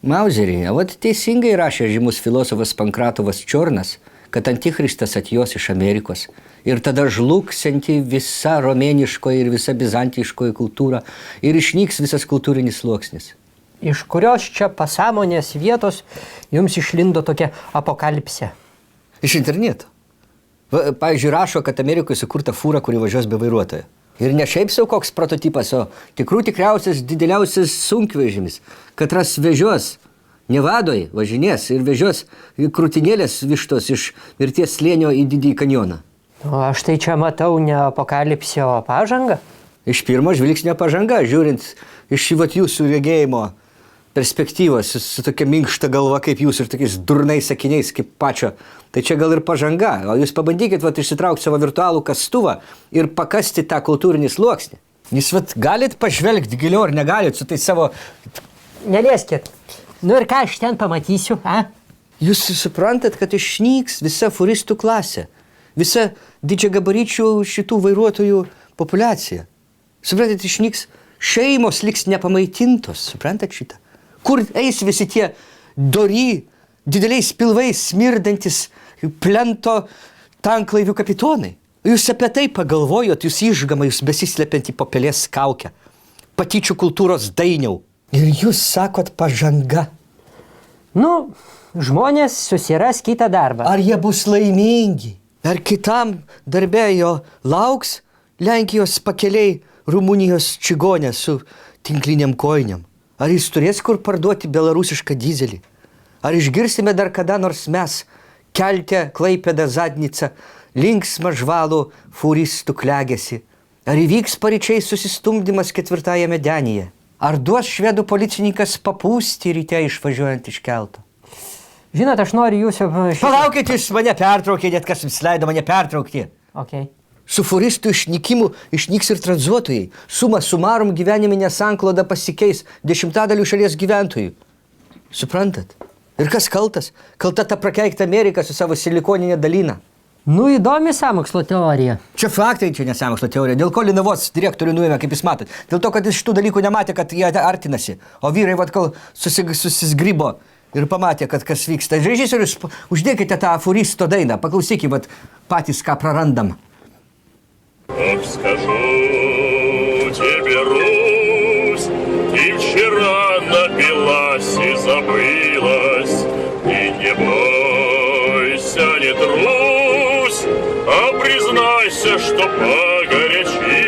Mauzerį, vat teisingai rašė žymus filosofas Pankratovas Čiornas, kad antikristas atjos iš Amerikos ir tada žlugsianti visa romėniškoji ir visa bizantiškoji kultūra ir išnyks visas kultūrinis sluoksnis. Iš kurios čia pasąmonės vietos jums išlindo tokia apokalipsė? Iš interneto. Pavyzdžiui, rašo, kad Amerikoje sukurta fūra, kuri važiuos be vairuotojo. Ir ne šiaip sau koks prototipas, o tikriausias, dideliausias sunkvežimis, katras vežios Nevadoj važinės ir vežios krūtinėlės vištos iš mirties slėnio į Didįjį kanjoną. O aš tai čia matau ne apokalipsę, o pažangą. Iš pirmo žvilgsnio pažanga, žiūrint iš jūsų regėjimo perspektyvos, su tokia minkšta galva kaip jūs ir tokiais durnais sakiniais kaip pačio, tai čia gal ir pažanga. O jūs pabandykit išsitraukti savo virtualų kastuvą ir pakasti tą kultūrinį sluoksnį. Jūs galit pažvelgti giliau ar negalit su tai savo... Nelieskit. Nu ir ką aš ten pamatysiu, a? Jūs suprantat, kad išnyks visa furistų klasė, visa didžiagabaričių šitų vairuotojų populiacija. Suprantat, išnyks šeimos liks nepamaitintos, suprantat šitą? Kur eis visi tie dory, dideliais pilvais smirdantis plento tanklaivių kapitonai? Jūs apie tai pagalvojot, jūs išgama, jūs besislepiant į popelės kaukę, patyčių kultūros dainiau. Ir jūs sakot pažanga. Nu, žmonės susiras kitą darbą. Ar jie bus laimingi? Ar kitam darbė jo lauks Lenkijos pakeliai Rumunijos čigonė su tinkliniam kojiniam? Ar jis turės kur parduoti belarusišką dizelį? Ar išgirsime dar kada nors mes Kelte, Klaipėda, Zadnica, linksmą žvalų furistų klegėsi? Ar įvyks paryčiai susistumdymas ketvirtajame denyje? Ar duos švedų policininkas papūsti ryte išvažiuojant iš kelto? Žinot, aš noriu jūsų... Palaukit, jūs mane pertraukė, net kas jums leido mane pertraukti. Okay. Su furistų išnykimu išnyks ir tranzuotojai. Suma sumarum gyveniminė sankloda pasikeis 10% šalies gyventojų. Suprantat? Ir kas kaltas? Kalta ta prakeikta Amerika su savo silikoninė dalyna. Nu, įdomi sąmokslo teorija. Čia faktai, čia ne sąmokslo teorija. Dėl ko Linavos direktorių nuėmė, kaip jūs matot? Dėl to, kad jis šitų dalykų nematė, kad jie artinasi. O vyrai, kol susisgrybo ir pamatė, kad kas vyksta. Režisierius, uždėkite tą aforisto dainą, paklausykime patys, ką prarandam. Ох, скажу тебе, Русь, ты вчера напилась и забылась, и не бойся, не трусь, а признайся, что погорячилась.